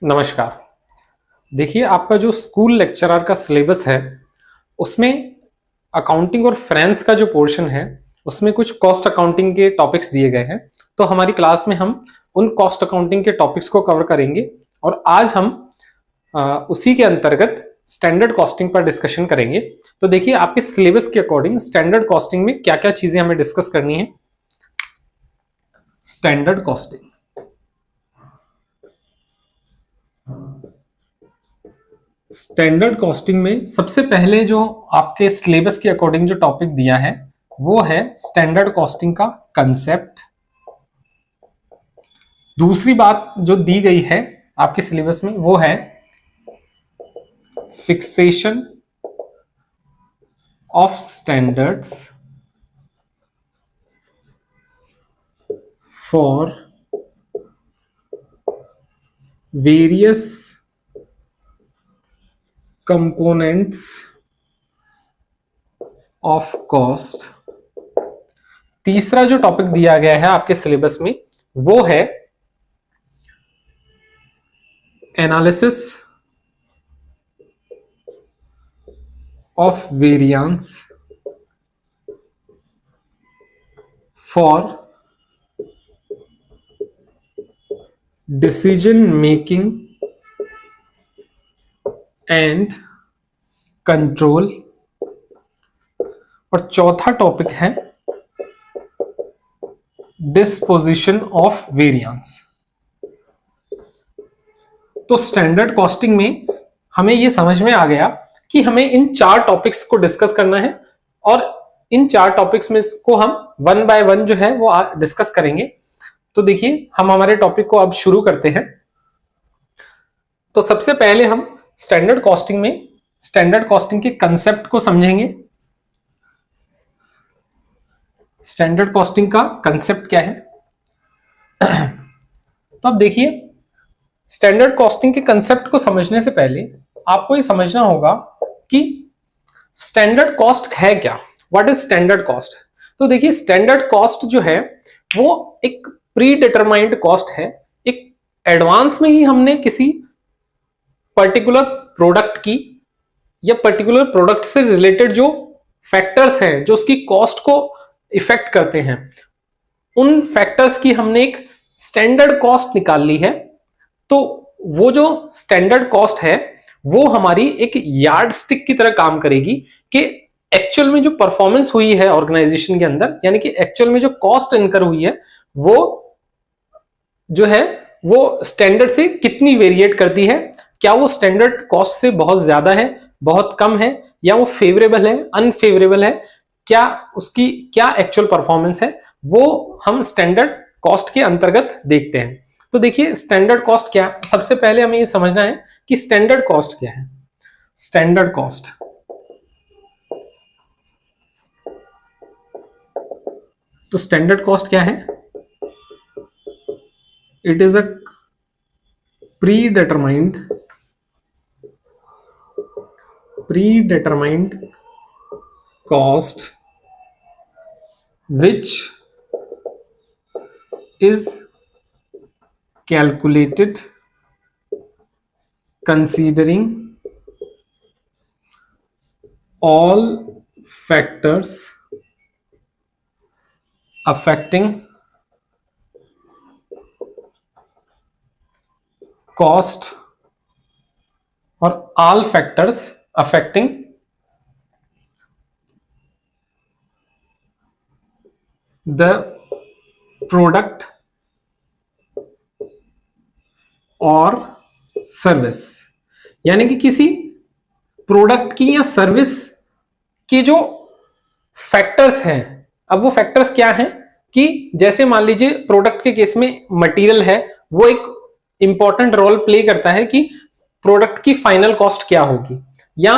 नमस्कार। देखिए, आपका जो स्कूल लेक्चरर का सिलेबस है उसमें अकाउंटिंग और फाइनेंस का जो पोर्शन है उसमें कुछ कॉस्ट अकाउंटिंग के टॉपिक्स दिए गए हैं। तो हमारी क्लास में हम उन कॉस्ट अकाउंटिंग के टॉपिक्स को कवर करेंगे और आज हम उसी के अंतर्गत स्टैंडर्ड कॉस्टिंग पर डिस्कशन करेंगे। तो देखिए, आपके सिलेबस के अकॉर्डिंग स्टैंडर्ड कॉस्टिंग में क्या क्या चीजें हमें डिस्कस करनी है। स्टैंडर्ड कॉस्टिंग, स्टैंडर्ड कॉस्टिंग में सबसे पहले जो आपके सिलेबस के अकॉर्डिंग जो टॉपिक दिया है वो है स्टैंडर्ड कॉस्टिंग का कंसेप्ट। दूसरी बात जो दी गई है आपके सिलेबस में वो है fixation of standards for various components of cost. तीसरा जो टॉपिक दिया गया है आपके सिलेबस में वो है analysis of variance for decision making and control. और चौथा टॉपिक है डिस्पोजिशन ऑफ वेरिएंस। तो स्टैंडर्ड कॉस्टिंग में हमें यह समझ में आ गया कि हमें इन चार टॉपिक्स को डिस्कस करना है और इन चार टॉपिक्स में को हम वन बाय वन जो है वो डिस्कस करेंगे। तो देखिए, हम हमारे टॉपिक को अब शुरू करते हैं। तो सबसे पहले हम स्टैंडर्ड कॉस्टिंग में स्टैंडर्ड कॉस्टिंग के कंसेप्ट को समझेंगे। स्टैंडर्ड कॉस्टिंग का कंसेप्ट क्या है? तो अब देखिए, स्टैंडर्ड कॉस्टिंग के कंसेप्ट को समझने से पहले आपको ये समझना होगा कि स्टैंडर्ड कॉस्ट है क्या। What is standard cost? तो देखिए, स्टैंडर्ड कॉस्ट जो है वो एक प्री डिटरमाइंड कॉस्ट है। एक एडवांस में ही हमने किसी पर्टिकुलर प्रोडक्ट की या पर्टिकुलर प्रोडक्ट से रिलेटेड जो फैक्टर्स हैं जो उसकी कॉस्ट को इफेक्ट करते हैं, उन फैक्टर्स की हमने एक स्टैंडर्ड कॉस्ट निकाल ली है। तो वो जो स्टैंडर्ड कॉस्ट है वो हमारी एक यार्ड स्टिक की तरह काम करेगी कि एक्चुअल में जो परफॉर्मेंस हुई है ऑर्गेनाइजेशन के अंदर, यानी कि एक्चुअल में जो कॉस्ट इनकर हुई है वो जो है वो स्टैंडर्ड से कितनी वेरिएट करती है। क्या वो स्टैंडर्ड कॉस्ट से बहुत ज्यादा है, बहुत कम है, या वो फेवरेबल है, अनफेवरेबल है, क्या उसकी क्या एक्चुअल परफॉर्मेंस है, वो हम स्टैंडर्ड कॉस्ट के अंतर्गत देखते हैं। तो देखिए, स्टैंडर्ड कॉस्ट क्या, सबसे पहले हमें ये समझना है कि स्टैंडर्ड कॉस्ट क्या है। स्टैंडर्ड कॉस्ट, तो स्टैंडर्ड कॉस्ट क्या है? It is a predetermined cost which is calculated considering all factors affecting cost or all factors affecting the product और सर्विस। यानी कि किसी प्रोडक्ट की या सर्विस के जो फैक्टर्स हैं, अब वो फैक्टर्स क्या हैं कि जैसे मान लीजिए प्रोडक्ट के केस में मटेरियल है, वो एक इंपॉर्टेंट रोल प्ले करता है कि प्रोडक्ट की फाइनल कॉस्ट क्या होगी, या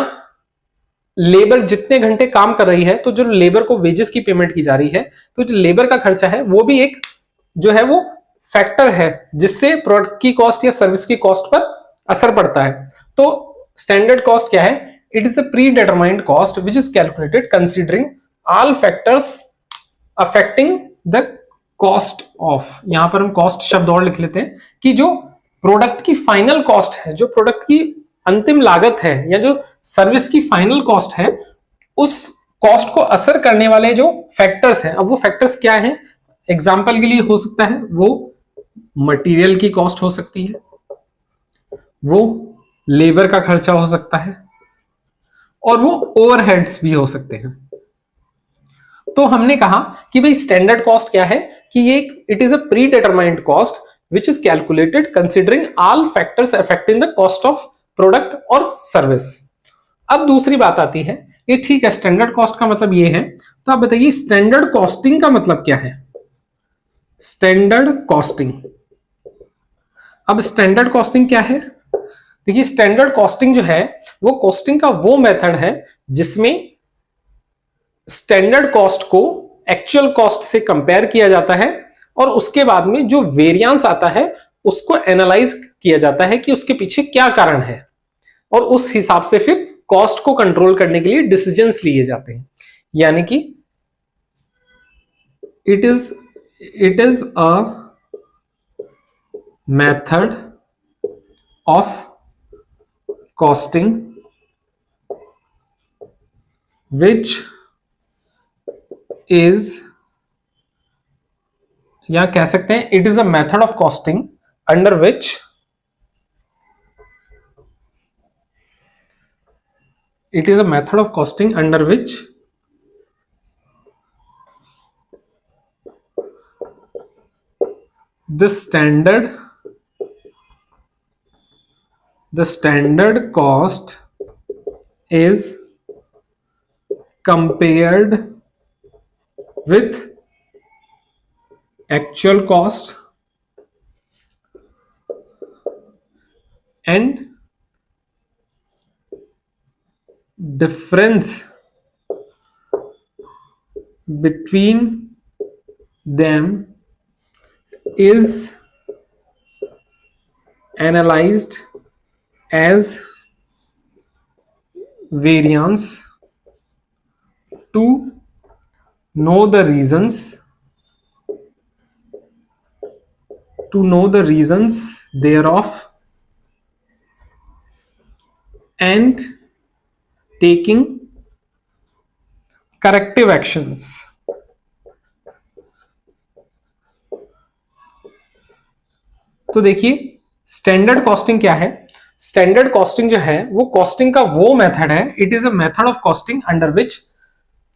लेबर जितने घंटे काम कर रही है तो जो लेबर को वेजेस की पेमेंट की जा रही है, तो जो लेबर का खर्चा है वो भी एक जो है वो फैक्टर है जिससे प्रोडक्ट की कॉस्ट या सर्विस की कॉस्ट पर असर पड़ता है। तो स्टैंडर्ड कॉस्ट क्या है? It is a pre determined cost which is calculated considering all factors affecting the cost of, यहां पर हम कॉस्ट शब्द और लिख लेते हैं कि जो प्रोडक्ट की फाइनल कॉस्ट है, जो प्रोडक्ट की अंतिम लागत है या जो सर्विस की फाइनल कॉस्ट है, उस कॉस्ट को असर करने वाले जो फैक्टर्स हैं, अब वो फैक्टर्स क्या हैं? एग्जाम्पल के लिए हो सकता है वो मटेरियल की कॉस्ट हो सकती है, वो लेबर का खर्चा हो सकता है, और वो ओवरहेड्स भी हो सकते हैं। तो हमने कहा कि भाई स्टैंडर्ड कॉस्ट क्या है कि ये it is a pre determined cost which is calculated considering all factors affecting the cost of product और सर्विस। अब दूसरी बात आती है कि ठीक है, स्टैंडर्ड कॉस्ट का मतलब ये है, तो आप बताइए स्टैंडर्ड कॉस्टिंग का मतलब क्या है? स्टैंडर्ड कॉस्टिंग, अब स्टैंडर्ड कॉस्टिंग क्या है? देखिए स्टैंडर्ड कॉस्टिंग जो है वो कॉस्टिंग का वो मेथड है जिसमें स्टैंडर्ड कॉस्ट को एक्चुअल कॉस्ट से कंपेयर किया जाता है और उसके बाद में जो वेरिएंस आता है उसको एनालाइज किया जाता है कि उसके पीछे क्या कारण है, और उस हिसाब से फिर कॉस्ट को कंट्रोल करने के लिए डिसीजंस लिए जाते हैं। यानी कि it is a method of costing which is, या कह सकते हैं it is a method of costing under which it is a method of costing under which the standard cost is compared with actual cost and difference between them is analyzed as variance to know the reasons thereof and taking corrective actions। तो देखिए standard costing क्या है? Standard costing जो है वो costing का वो method है, it is a method of costing under which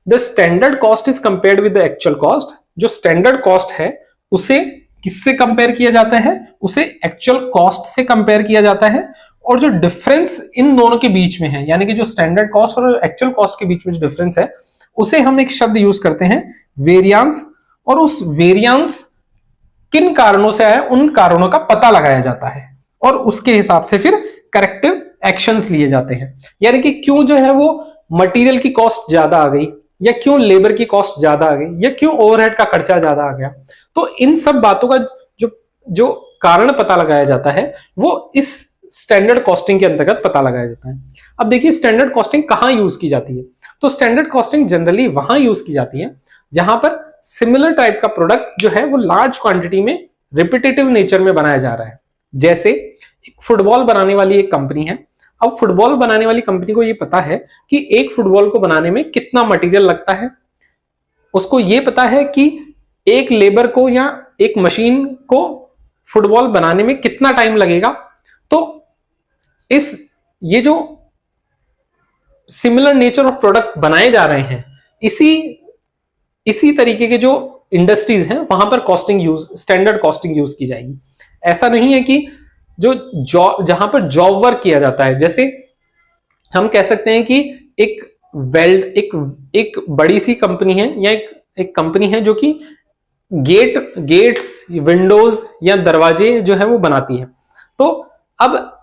the standard cost is compared with the actual cost. जो स्टैंडर्ड कॉस्ट है उसे किससे कंपेयर किया जाता है? उसे एक्चुअल कॉस्ट से कंपेयर किया जाता है, और जो डिफरेंस इन दोनों के बीच में है, यानी कि जो स्टैंडर्ड कॉस्ट और एक्चुअल कॉस्ट के बीच में जो डिफरेंस है उसे हम एक शब्द यूज करते हैं वेरिएंस, और उस वेरिएंस किन कारणों से आया उन कारणों का पता लगाया जाता है और उसके हिसाब से फिर करेक्टिव एक्शंस लिए जाते हैं। यानी कि क्यों जो है वो मटेरियल की कॉस्ट ज्यादा आ गई, या क्यों लेबर की कॉस्ट ज्यादा आ गई, या क्यों ओवरहेड का खर्चा ज्यादा आ गया, तो इन सब बातों का जो कारण पता लगाया जाता है वो इस स्टैंडर्ड कॉस्टिंग के अंतर्गत पता लगाया जाता है। अब देखिए स्टैंडर्ड कॉस्टिंग कहां यूज की जाती है? तो स्टैंडर्ड कॉस्टिंग जनरली वहां यूज की जाती है जहां पर सिमिलर टाइप का प्रोडक्ट जो है वो लार्ज क्वांटिटी में रिपीटेटिव नेचर में बनाया जा रहा है। जैसे फुटबॉल बनाने वाली एक कंपनी है, अब फुटबॉल बनाने वाली कंपनी को ये पता है कि एक फुटबॉल को बनाने में कितना मटेरियल लगता है, उसको ये पता है कि एक लेबर को या एक मशीन को फुटबॉल बनाने में कितना टाइम लगेगा। तो ये जो सिमिलर नेचर ऑफ प्रोडक्ट बनाए जा रहे हैं, इसी तरीके के जो इंडस्ट्रीज हैं वहां पर स्टैंडर्ड कॉस्टिंग यूज की जाएगी। ऐसा नहीं है कि जहां पर जॉब वर्क किया जाता है, जैसे हम कह सकते हैं कि एक बड़ी सी कंपनी है या एक कंपनी है जो कि गेट्स, विंडोज या दरवाजे जो है वो बनाती है। तो अब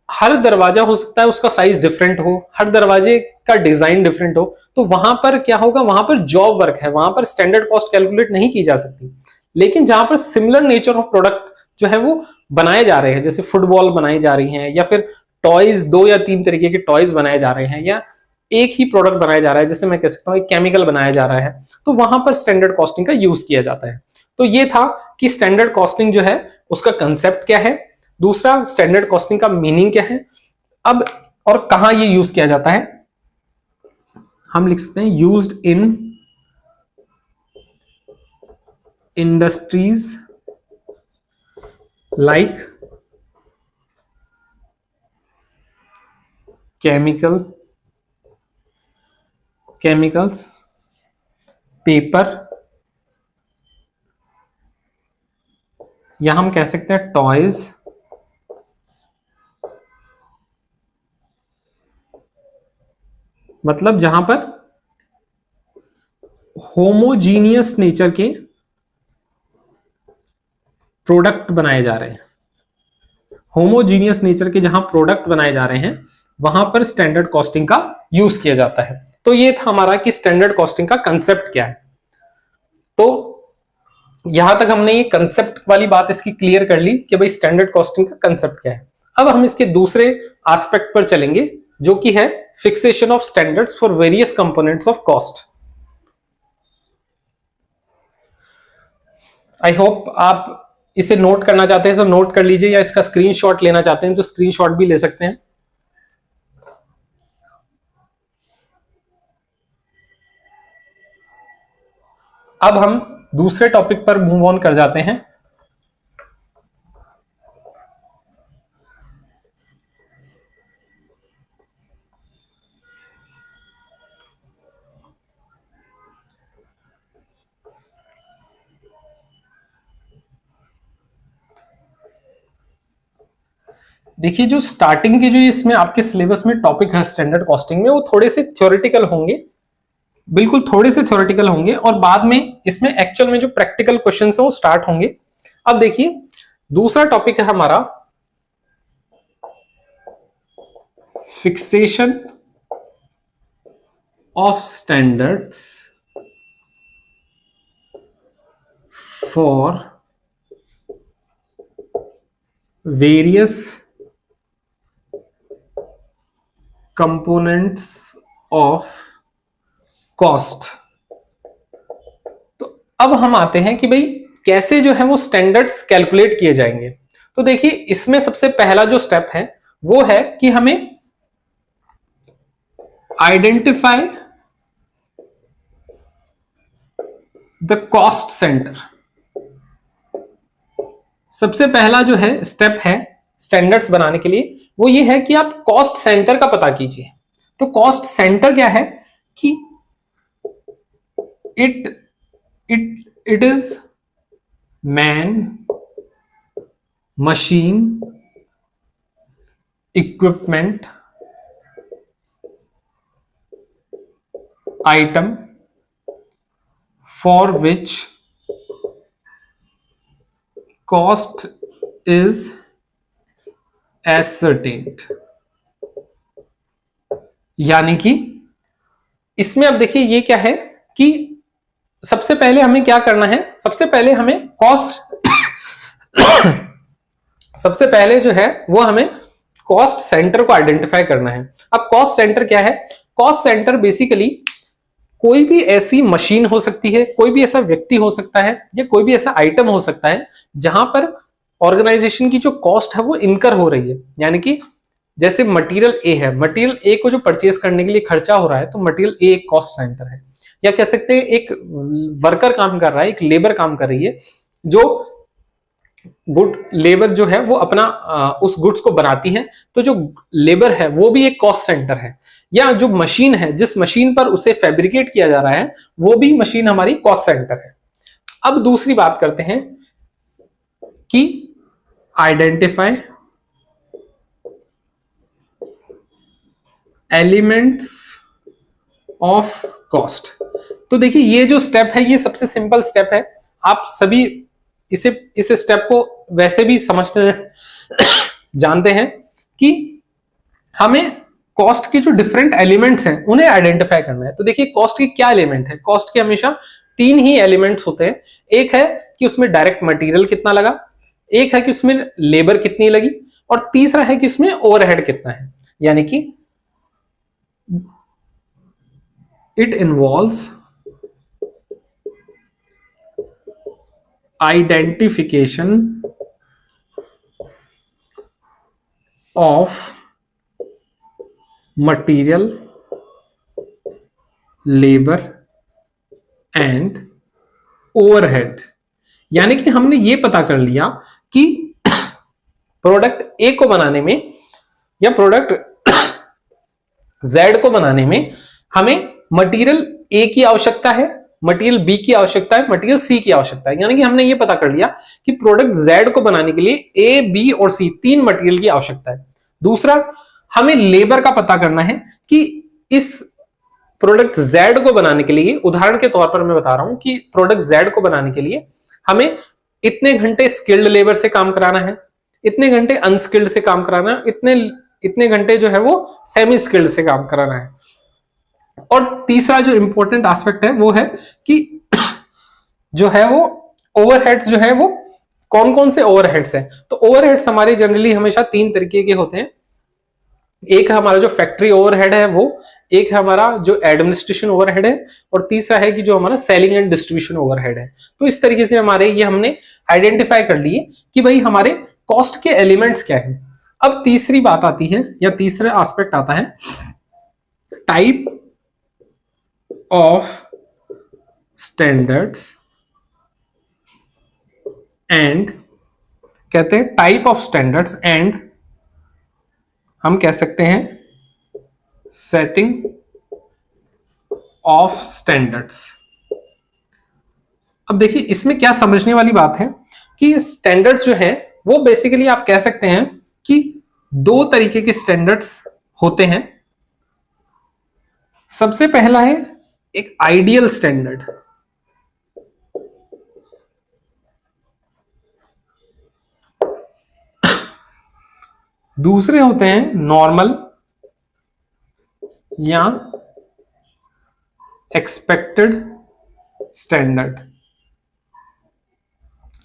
हर दरवाजा हो सकता है उसका साइज डिफरेंट हो, हर दरवाजे का डिजाइन डिफरेंट हो, तो वहां पर क्या होगा, वहां पर जॉब वर्क है, वहां पर स्टैंडर्ड कॉस्ट कैलकुलेट नहीं की जा सकती। लेकिन जहां पर सिमिलर नेचर ऑफ प्रोडक्ट जो है वो बनाए जा रहे हैं, जैसे फुटबॉल बनाई जा रही है या फिर टॉयज, 2 या 3 तरीके के टॉयज बनाए जा रहे हैं, या एक ही प्रोडक्ट बनाया जा रहा है, जैसे मैं कह सकता हूं एक केमिकल बनाया जा रहा है, तो वहां पर स्टैंडर्ड कॉस्टिंग का यूज किया जाता है। तो ये था कि स्टैंडर्ड कॉस्टिंग जो है उसका कंसेप्ट क्या है, दूसरा, स्टैंडर्ड कॉस्टिंग का मीनिंग क्या है, अब और कहां ये यूज किया जाता है, हम लिख सकते हैं used in industries like chemicals, paper, या हम कह सकते हैं टॉयज, मतलब जहां पर होमोजीनियस नेचर के प्रोडक्ट बनाए जा रहे हैं, होमोजीनियस नेचर के जहां प्रोडक्ट बनाए जा रहे हैं वहां पर स्टैंडर्ड कॉस्टिंग का यूज किया जाता है। तो ये था हमारा कि स्टैंडर्ड कॉस्टिंग का कंसेप्ट क्या है। तो यहां तक हमने ये कंसेप्ट वाली बात इसकी क्लियर कर ली कि भाई स्टैंडर्ड कॉस्टिंग का कंसेप्ट क्या है। अब हम इसके दूसरे एस्पेक्ट पर चलेंगे जो कि है fixation of standards for various components of cost. I hope आप इसे नोट करना चाहते हैं तो नोट कर लीजिए, या इसका स्क्रीनशॉट लेना चाहते हैं तो स्क्रीनशॉट भी ले सकते हैं। अब हम दूसरे टॉपिक पर मूव ऑन कर जाते हैं। देखिए जो स्टार्टिंग के जो इसमें आपके सिलेबस में टॉपिक है स्टैंडर्ड कॉस्टिंग में, वो थोड़े से थ्योरेटिकल होंगे, बिल्कुल थोड़े से थ्योरेटिकल होंगे, और बाद में इसमें एक्चुअल में जो प्रैक्टिकल क्वेश्चंस है वो स्टार्ट होंगे। अब देखिए दूसरा टॉपिक है हमारा fixation of standards for various components of cost. तो अब हम आते हैं कि भाई कैसे जो है वो स्टैंडर्ड्स कैलकुलेट किए जाएंगे। तो देखिए इसमें सबसे पहला जो स्टेप है वो है कि हमें आइडेंटिफाई द कॉस्ट सेंटर। सबसे पहला जो है स्टेप है स्टैंडर्ड्स बनाने के लिए वो ये है कि आप कॉस्ट सेंटर का पता कीजिए। तो कॉस्ट सेंटर क्या है कि it is man, machine, equipment, item for which cost is ascertained. यानी कि इसमें अब देखिए ये क्या है कि सबसे पहले हमें क्या करना है, सबसे पहले हमें कॉस्ट सबसे पहले जो है वो हमें कॉस्ट सेंटर को आइडेंटिफाई करना है। अब कॉस्ट सेंटर क्या है, कॉस्ट सेंटर बेसिकली कोई भी ऐसी मशीन हो सकती है, कोई भी ऐसा व्यक्ति हो सकता है, या कोई भी ऐसा आइटम हो सकता है जहां पर ऑर्गेनाइजेशन की जो कॉस्ट है वो इनकर हो रही है। यानी कि जैसे मटेरियल ए है, मटेरियल ए को जो परचेज करने के लिए खर्चा हो रहा है तो मटेरियल ए एक कॉस्ट सेंटर है। या कह सकते हैं एक वर्कर काम कर रहा है, एक लेबर काम कर रही है, जो गुड लेबर जो है वो अपना उस गुड्स को बनाती है, तो जो लेबर है वो भी एक कॉस्ट सेंटर है। या जो मशीन है, जिस मशीन पर उसे फैब्रिकेट किया जा रहा है, वो भी मशीन हमारी कॉस्ट सेंटर है। अब दूसरी बात करते हैं कि आइडेंटिफाई एलिमेंट्स ऑफ कॉस्ट। तो देखिए ये जो स्टेप है ये सबसे सिंपल स्टेप है, आप सभी इस स्टेप को वैसे भी समझते जानते हैं कि हमें कॉस्ट के जो डिफरेंट एलिमेंट्स हैं उन्हें आइडेंटिफाई करना है। तो देखिए कॉस्ट के क्या एलिमेंट है, कॉस्ट के हमेशा तीन ही एलिमेंट्स होते हैं। एक है कि उसमें डायरेक्ट मटेरियल कितना लगा, एक है कि उसमें लेबर कितनी लगी, और तीसरा है कि उसमें ओवरहेड कितना है। यानी कि it involves identification of material, labour and overhead. यानी कि हमने ये पता कर लिया कि प्रोडक्ट ए को बनाने में या प्रोडक्ट जेड को बनाने में हमें मटेरियल ए की आवश्यकता है, मटेरियल बी की आवश्यकता है, मटेरियल सी की आवश्यकता है। यानी कि हमने ये पता कर लिया कि प्रोडक्ट जेड को बनाने के लिए ए, बी और सी तीन मटेरियल की आवश्यकता है। दूसरा, हमें लेबर का पता करना है कि इस प्रोडक्ट जेड को बनाने के लिए, उदाहरण के तौर पर मैं बता रहा हूं कि प्रोडक्ट जेड को बनाने के लिए हमें इतने घंटे स्किल्ड लेबर से काम कराना है, इतने घंटे अनस्किल्ड से काम कराना है, इतने घंटे जो है वो सेमी स्किल्ड से काम कराना है। और तीसरा जो इंपॉर्टेंट एस्पेक्ट है वो है कि जो है वो ओवरहेड्स जो है वो कौन कौन से ओवरहेड्स हैं। तो ओवरहेड्स हमारे जनरली हमेशा तीन तरीके के होते हैं। एक हमारा जो फैक्ट्री ओवरहेड है वो, एक हमारा जो एडमिनिस्ट्रेशन ओवरहेड है, और तीसरा है कि जो हमारा सेलिंग एंड डिस्ट्रीब्यूशन ओवरहेड है। तो इस तरीके से हमारे ये हमने आइडेंटिफाई कर लिए कि भाई हमारे कॉस्ट के एलिमेंट्स क्या है। अब तीसरी बात आती है या तीसरा एस्पेक्ट आता है टाइप ऑफ स्टैंडर्ड्स एंड, कहते हैं टाइप ऑफ स्टैंडर्ड्स एंड हम कह सकते हैं सेटिंग ऑफ स्टैंडर्ड्स। अब देखिए इसमें क्या समझने वाली बात है कि स्टैंडर्ड्स जो है वो बेसिकली आप कह सकते हैं कि दो तरीके के स्टैंडर्ड्स होते हैं। सबसे पहला है एक आइडियल स्टैंडर्ड, दूसरे होते हैं नॉर्मल या एक्सपेक्टेड स्टैंडर्ड।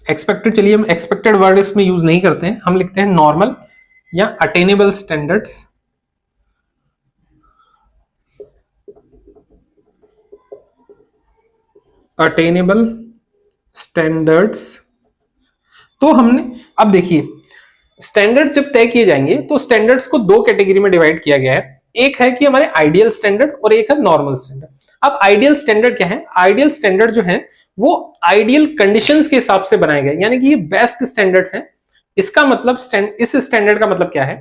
एक्सपेक्टेड, चलिए हम एक्सपेक्टेड वर्ड इसमें यूज नहीं करते हैं, हम लिखते हैं नॉर्मल या अटेनेबल स्टैंडर्ड्स। Attainable standards. तो हमने अब देखिए स्टैंडर्ड्स जब तय किए जाएंगे तो स्टैंडर्ड्स को दो कैटेगरी में डिवाइड किया गया है। एक है कि हमारे आइडियल स्टैंडर्ड और एक है नॉर्मल स्टैंडर्ड। अब आइडियल स्टैंडर्ड क्या है? आइडियल स्टैंडर्ड जो है वो आइडियल कंडीशंस के हिसाब से बनाए गए, यानी कि ये बेस्ट स्टैंडर्ड्स हैं। इसका मतलब इस स्टैंडर्ड का मतलब क्या है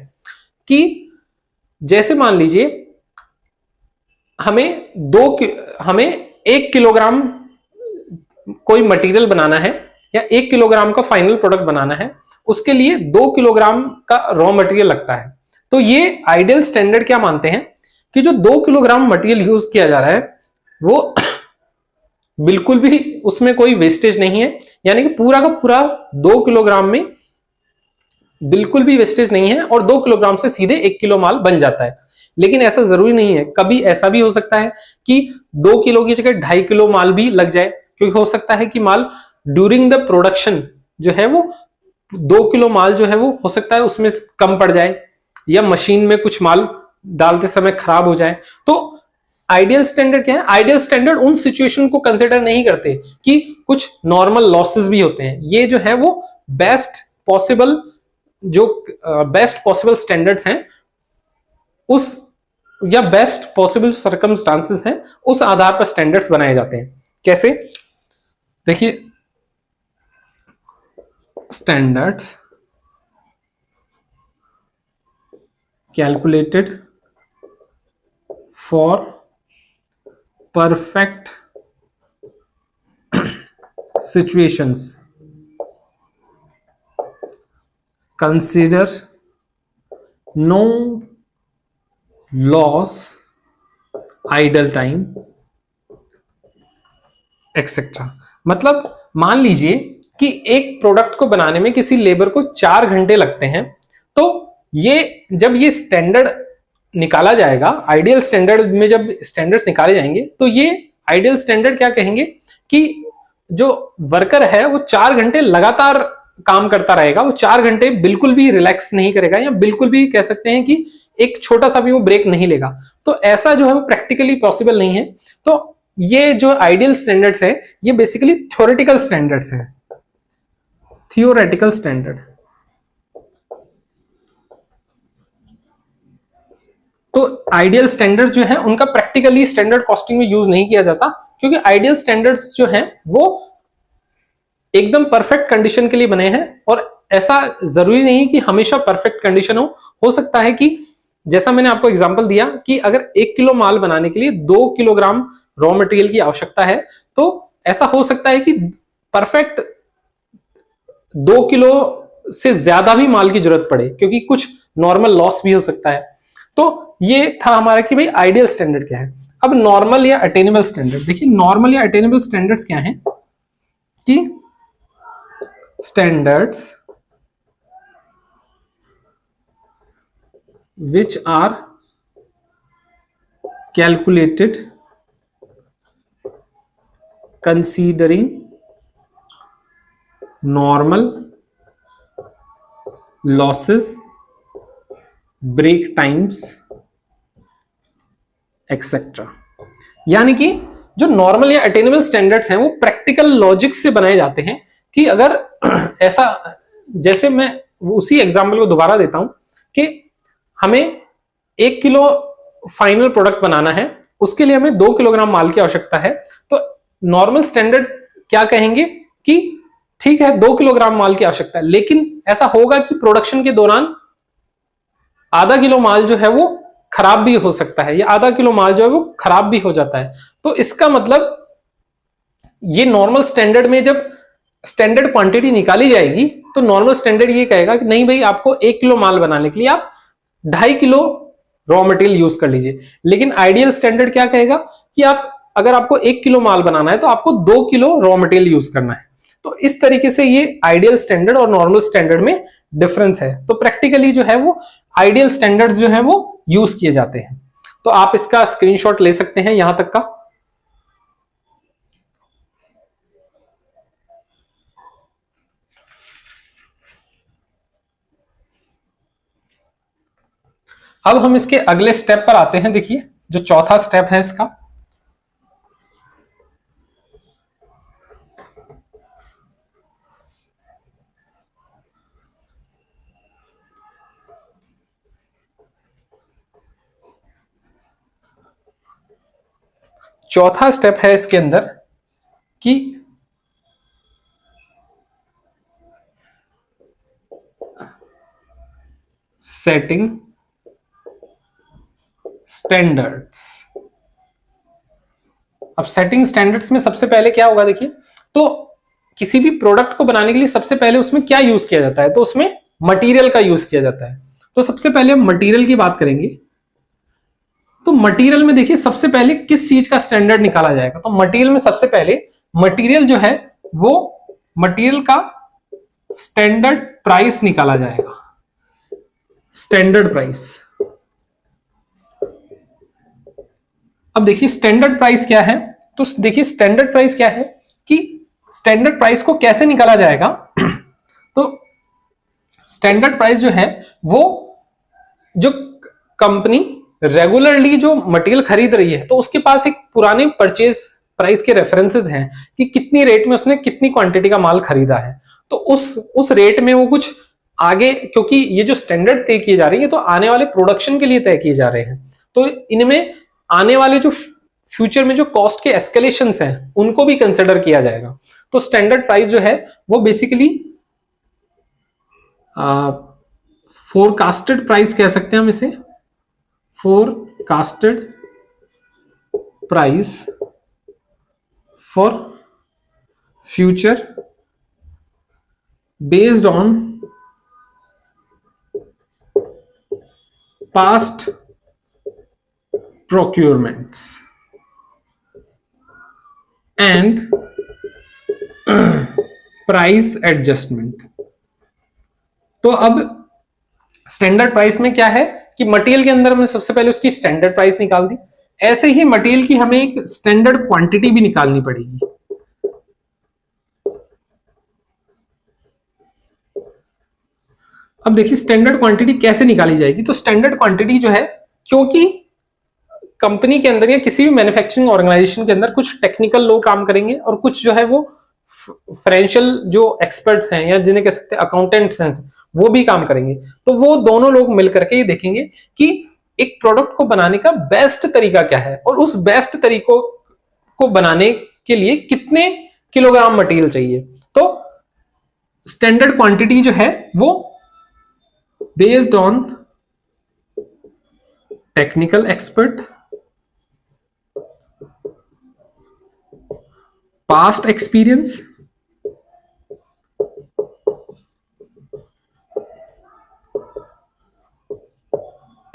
कि जैसे मान लीजिए हमें 1 किलोग्राम कोई मटेरियल बनाना है या 1 किलोग्राम का फाइनल प्रोडक्ट बनाना है, उसके लिए 2 किलोग्राम का रॉ मटेरियल लगता है। तो ये आइडियल स्टैंडर्ड क्या मानते हैं कि जो 2 किलोग्राम मटेरियल यूज किया जा रहा है वो बिल्कुल भी उसमें कोई वेस्टेज नहीं है, यानी कि पूरा का पूरा 2 किलोग्राम में बिल्कुल भी वेस्टेज नहीं है और 2 किलोग्राम से सीधे 1 किलो माल बन जाता है। लेकिन ऐसा जरूरी नहीं है, कभी ऐसा भी हो सकता है कि 2 किलो की जगह 2.5 किलो माल भी लग जाए, क्योंकि हो सकता है कि माल ड्यूरिंग द प्रोडक्शन जो है वो 2 किलो माल जो है वो हो सकता है उसमें कम पड़ जाए, या मशीन में कुछ माल डालते समय खराब हो जाए। तो आइडियल स्टैंडर्ड क्या है? आइडियल स्टैंडर्ड उन सिचुएशन को कंसिडर नहीं करते कि कुछ नॉर्मल लॉसेस भी होते हैं। ये जो है वो बेस्ट पॉसिबल स्टैंडर्ड्स हैं, उस या बेस्ट पॉसिबल सर्कमस्टांसेस हैं, उस आधार पर स्टैंडर्ड्स बनाए जाते हैं। कैसे? देखिए standards calculated for perfect situations consider no loss, idle time etcetera. मतलब मान लीजिए कि एक प्रोडक्ट को बनाने में किसी लेबर को 4 घंटे लगते हैं, तो ये जब ये स्टैंडर्ड निकाला जाएगा, आइडियल स्टैंडर्ड में जब स्टैंडर्ड्स निकाले जाएंगे तो ये आइडियल स्टैंडर्ड क्या कहेंगे कि जो वर्कर है वो 4 घंटे लगातार काम करता रहेगा, वो 4 घंटे बिल्कुल भी रिलैक्स नहीं करेगा, या बिल्कुल भी कह सकते हैं कि एक छोटा सा भी वो ब्रेक नहीं लेगा। तो ऐसा जो है वो प्रैक्टिकली पॉसिबल नहीं है। तो ये जो आइडियल स्टैंडर्ड्स है ये बेसिकली थ्योरेटिकल स्टैंडर्ड्स है, थियोरेटिकल स्टैंडर्ड। तो आइडियल स्टैंडर्ड्स जो है उनका प्रैक्टिकली स्टैंडर्ड कॉस्टिंग में यूज नहीं किया जाता, क्योंकि आइडियल स्टैंडर्ड्स जो हैं वो एकदम परफेक्ट कंडीशन के लिए बने हैं, और ऐसा जरूरी नहीं कि हमेशा परफेक्ट कंडीशन हो सकता है कि जैसा मैंने आपको एग्जांपल दिया कि अगर 1 किलो माल बनाने के लिए 2 किलोग्राम रॉ मटेरियल की आवश्यकता है, तो ऐसा हो सकता है कि परफेक्ट 2 किलो से ज्यादा भी माल की जरूरत पड़े, क्योंकि कुछ नॉर्मल लॉस भी हो सकता है। तो ये था हमारा कि भाई आइडियल स्टैंडर्ड क्या है। अब नॉर्मल या अटेनेबल स्टैंडर्ड, देखिए नॉर्मल या अटेनेबल स्टैंडर्ड्स क्या हैं कि standards which are calculated considering normal losses, break times etc। यानी कि जो नॉर्मल या अटेनेबल स्टैंडर्ड्स हैं वो प्रैक्टिकल लॉजिक से बनाए जाते हैं कि अगर ऐसा, जैसे मैं उसी एग्जाम्पल को दोबारा देता हूं कि हमें 1 किलो फाइनल प्रोडक्ट बनाना है, उसके लिए हमें 2 किलोग्राम माल की आवश्यकता है। तो नॉर्मल स्टैंडर्ड क्या कहेंगे कि ठीक है 2 किलोग्राम माल की आवश्यकता है, लेकिन ऐसा होगा कि प्रोडक्शन के दौरान आधा किलो माल जो है वो खराब भी हो सकता है, या आधा किलो माल जो है वो खराब भी हो जाता है। तो इसका मतलब ये नॉर्मल स्टैंडर्ड में जब स्टैंडर्ड क्वांटिटी निकाली जाएगी तो नॉर्मल स्टैंडर्ड ये कहेगा कि नहीं भाई आपको 1 किलो माल बनाने के लिए आप 2.5 किलो रॉ मटेरियल यूज कर लीजिए। लेकिन आइडियल स्टैंडर्ड क्या कहेगा कि आप अगर आपको 1 किलो माल बनाना है तो आपको 2 किलो रॉ मटेरियल यूज करना है। तो इस तरीके से ये आइडियल स्टैंडर्ड और नॉर्मल स्टैंडर्ड में डिफरेंस है। तो प्रैक्टिकली जो है वो आइडियल स्टैंडर्ड जो है वो यूज किए जाते हैं। तो आप इसका स्क्रीनशॉट ले सकते हैं यहां तक का। अब हम इसके अगले स्टेप पर आते हैं। देखिए जो चौथा स्टेप है इसका, चौथा स्टेप है इसके अंदर कि सेटिंग स्टैंडर्ड्स। अब सेटिंग स्टैंडर्ड्स में सबसे पहले क्या होगा, देखिए तो किसी भी प्रोडक्ट को बनाने के लिए सबसे पहले उसमें क्या यूज किया जाता है, तो उसमें मटेरियल का यूज किया जाता है। तो सबसे पहले हम मटेरियल की बात करेंगे। तो मटेरियल में देखिए सबसे पहले किस चीज का स्टैंडर्ड निकाला जाएगा, तो मटेरियल में सबसे पहले मटेरियल जो है वो मटेरियल का स्टैंडर्ड प्राइस निकाला जाएगा। Standard price. अब देखिए स्टैंडर्ड प्राइस क्या है, तो देखिए स्टैंडर्ड प्राइस क्या है कि स्टैंडर्ड प्राइस को कैसे निकाला जाएगा। तो स्टैंडर्ड प्राइस जो है वो जो कंपनी रेगुलरली जो मटेरियल खरीद रही है तो उसके पास एक पुराने परचेज प्राइस के रेफरेंसेस हैं कि कितनी रेट में उसने कितनी क्वांटिटी का माल खरीदा है। तो उस रेट में वो कुछ आगे, क्योंकि ये जो स्टैंडर्ड तय किए जा रहे हैं तो आने वाले प्रोडक्शन के लिए तय किए जा रहे हैं, तो इनमें आने वाले जो फ्यूचर में जो कॉस्ट के एस्केलेशंस हैं उनको भी कंसिडर किया जाएगा। तो स्टैंडर्ड प्राइस जो है वो बेसिकली फोरकास्टेड प्राइस कह सकते हैं हम इसे, forecasted price for future based on past procurements and price adjustment। तो अब स्टैंडर्ड प्राइस में क्या है कि मटेरियल के अंदर हमने सबसे पहले उसकी स्टैंडर्ड प्राइस निकाल दी, ऐसे ही मटेरियल की हमें एक स्टैंडर्ड क्वांटिटी भी निकालनी पड़ेगी। अब देखिए स्टैंडर्ड क्वांटिटी कैसे निकाली जाएगी, तो स्टैंडर्ड क्वांटिटी जो है, क्योंकि कंपनी के अंदर या किसी भी मैन्युफैक्चरिंग ऑर्गेनाइजेशन के अंदर कुछ टेक्निकल लोग काम करेंगे और कुछ जो है वो फाइनेंशियल जो एक्सपर्ट्स हैं या जिन्हें कह सकते हैं अकाउंटेंट्स हैं वो भी काम करेंगे। तो वो दोनों लोग मिलकर के ये देखेंगे कि एक प्रोडक्ट को बनाने का बेस्ट तरीका क्या है और उस बेस्ट तरीकों को बनाने के लिए कितने किलोग्राम मटेरियल चाहिए। तो स्टैंडर्ड क्वांटिटी जो है वो based on technical expert, past experience,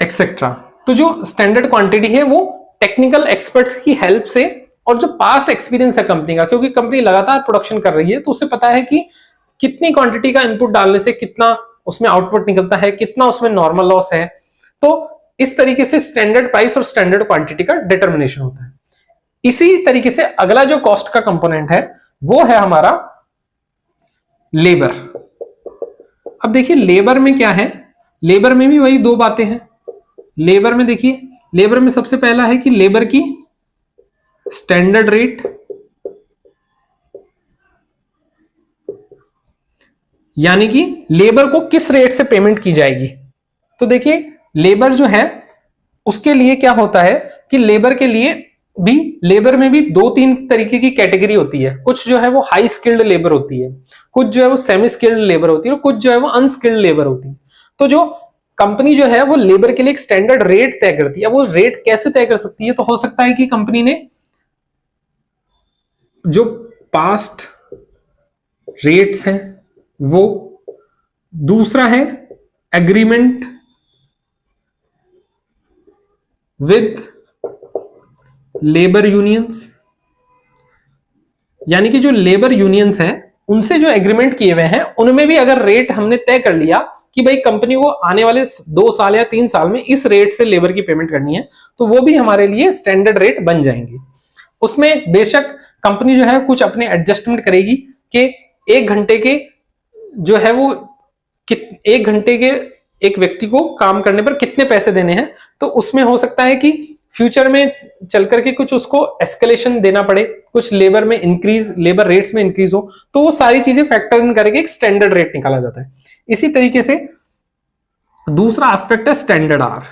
etcetera. तो जो स्टैंडर्ड क्वांटिटी है वो टेक्निकल एक्सपर्ट्स की हेल्प से और जो पास्ट एक्सपीरियंस है कंपनी का, क्योंकि कंपनी लगातार प्रोडक्शन कर रही है तो उसे पता है कि कितनी क्वांटिटी का इनपुट डालने से कितना उसमें आउटपुट निकलता है, कितना उसमें नॉर्मल लॉस है। तो इस तरीके से स्टैंडर्ड प्राइस और स्टैंडर्ड क्वांटिटी का डिटर्मिनेशन होता है। इसी तरीके से अगला जो कॉस्ट का कंपोनेंट है वो है हमारा लेबर। अब देखिए लेबर में क्या है, लेबर में भी वही दो बातें हैं। लेबर में देखिए, लेबर में सबसे पहला है कि लेबर की स्टैंडर्ड रेट, यानी कि लेबर को किस रेट से पेमेंट की जाएगी। तो देखिए लेबर जो है उसके लिए क्या होता है कि लेबर के लिए भी, लेबर में भी दो तीन तरीके की कैटेगरी होती है। कुछ जो है वो हाई स्किल्ड लेबर होती है, कुछ जो है वो सेमी स्किल्ड लेबर होती है और कुछ जो है वो अनस्किल्ड लेबर होती है। तो जो कंपनी जो है वो लेबर के लिए एक स्टैंडर्ड रेट तय करती है। वो रेट कैसे तय कर सकती है, तो हो सकता है कि कंपनी ने जो पास्ट रेट्स हैं वो, दूसरा है एग्रीमेंट विद लेबर यूनियंस, यानी कि जो लेबर यूनियंस हैं उनसे जो एग्रीमेंट किए हुए हैं उनमें भी अगर रेट हमने तय कर लिया कि भाई कंपनी को आने वाले 2 साल या 3 साल में इस रेट से लेबर की पेमेंट करनी है, तो वो भी हमारे लिए स्टैंडर्ड रेट बन जाएंगे। उसमें बेशक कंपनी जो है कुछ अपने एडजस्टमेंट करेगी कि 1 घंटे के जो है वो 1 घंटे के एक व्यक्ति को काम करने पर कितने पैसे देने हैं, तो उसमें हो सकता है कि फ्यूचर में चल करके कुछ उसको एस्केलेशन देना पड़े, कुछ लेबर में इंक्रीज, लेबर रेट्स में इंक्रीज हो, तो वो सारी चीजें फैक्टर इन करके एक स्टैंडर्ड रेट निकाला जाता है। इसी तरीके से दूसरा एस्पेक्ट है स्टैंडर्ड आर।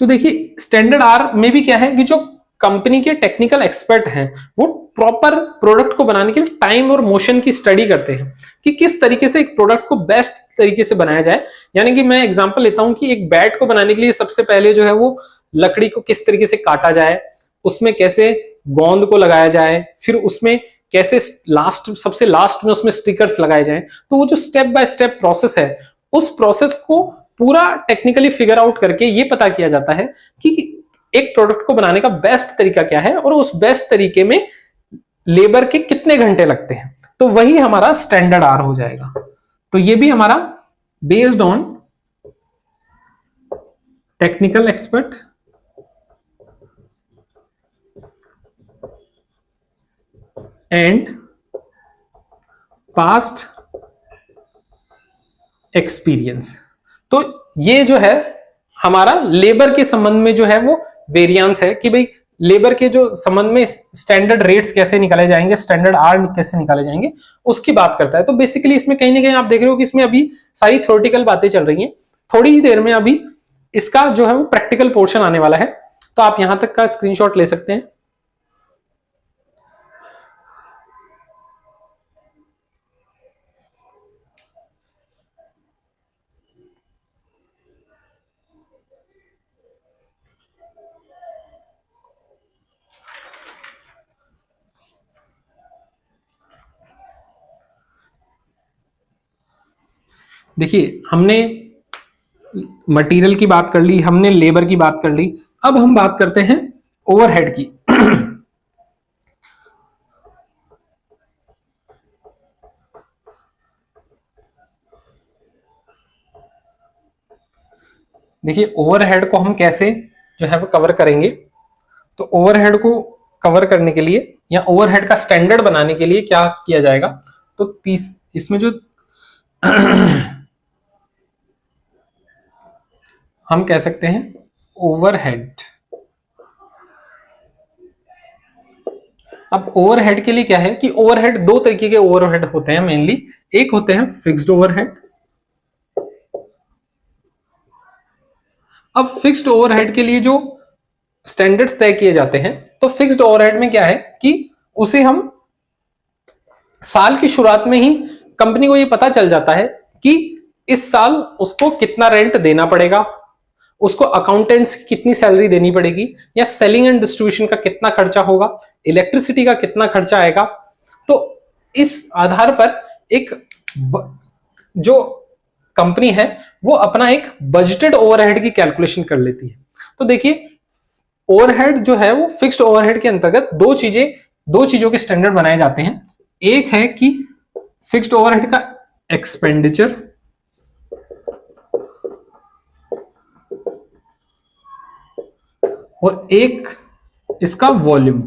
तो देखिए स्टैंडर्ड आर में भी क्या है कि जो कंपनी के टेक्निकल एक्सपर्ट हैं वो प्रॉपर प्रोडक्ट को बनाने के लिए टाइम और मोशन की स्टडी करते हैं कि किस तरीके से एक प्रोडक्ट को बेस्ट तरीके से बनाया जाए। यानी कि मैं एग्जांपल लेता हूं कि एक बैट को बनाने के लिए सबसे पहले जो है वो लकड़ी को किस तरीके से काटा जाए, उसमें कैसे गोंद को लगाया जाए, फिर उसमें कैसे सबसे लास्ट में उसमें स्टिकर्स लगाए जाए। तो वो जो स्टेप बाय स्टेप प्रोसेस है, उस प्रोसेस को पूरा टेक्निकली फिगर आउट करके ये पता किया जाता है कि एक प्रोडक्ट को बनाने का बेस्ट तरीका क्या है और उस बेस्ट तरीके में लेबर के कितने घंटे लगते हैं। तो वही हमारा स्टैंडर्ड आर हो जाएगा। तो ये भी हमारा based on technical expert, and past experience. तो ये जो है हमारा लेबर के संबंध में जो है वो वेरिएंस है कि भाई लेबर के जो संबंध में स्टैंडर्ड रेट्स कैसे निकाले जाएंगे, स्टैंडर्ड आर कैसे निकाले जाएंगे, उसकी बात करता है। तो बेसिकली इसमें कहीं ना कहीं आप देख रहे हो कि इसमें अभी सारी थ्योरेटिकल बातें चल रही हैं, थोड़ी ही देर में अभी इसका जो है वो प्रैक्टिकल पोर्शन आने वाला है। तो आप यहां तक का स्क्रीनशॉट ले सकते हैं। देखिए हमने मटेरियल की बात कर ली, हमने लेबर की बात कर ली, अब हम बात करते हैं ओवरहेड की। देखिए ओवरहेड को हम कैसे जो है वो कवर करेंगे। तो ओवरहेड को कवर करने के लिए या ओवरहेड का स्टैंडर्ड बनाने के लिए क्या किया जाएगा, तो इसमें जो हम कह सकते हैं ओवरहेड। अब ओवरहेड के लिए क्या है कि ओवरहेड, दो तरीके के ओवरहेड होते हैं मेनली। एक होते हैं फिक्स्ड ओवरहेड अब फिक्स्ड ओवरहेड के लिए जो स्टैंडर्ड्स तय किए जाते हैं, तो फिक्स्ड ओवरहेड में क्या है कि उसे हम साल की शुरुआत में ही कंपनी को ये पता चल जाता है कि इस साल उसको कितना रेंट देना पड़ेगा, उसको अकाउंटेंट्स की कितनी सैलरी देनी पड़ेगी, या सेलिंग एंड डिस्ट्रीब्यूशन का कितना खर्चा होगा, इलेक्ट्रिसिटी का कितना खर्चा आएगा। तो इस आधार पर एक जो कंपनी है वो अपना एक बजटेड ओवरहेड की कैलकुलेशन कर लेती है। तो देखिए ओवरहेड जो है वो फिक्स्ड ओवरहेड के अंतर्गत दो चीजों के स्टैंडर्ड बनाए जाते हैं। एक है कि फिक्स्ड ओवरहेड का एक्सपेंडिचर, और एक इसका वॉल्यूम।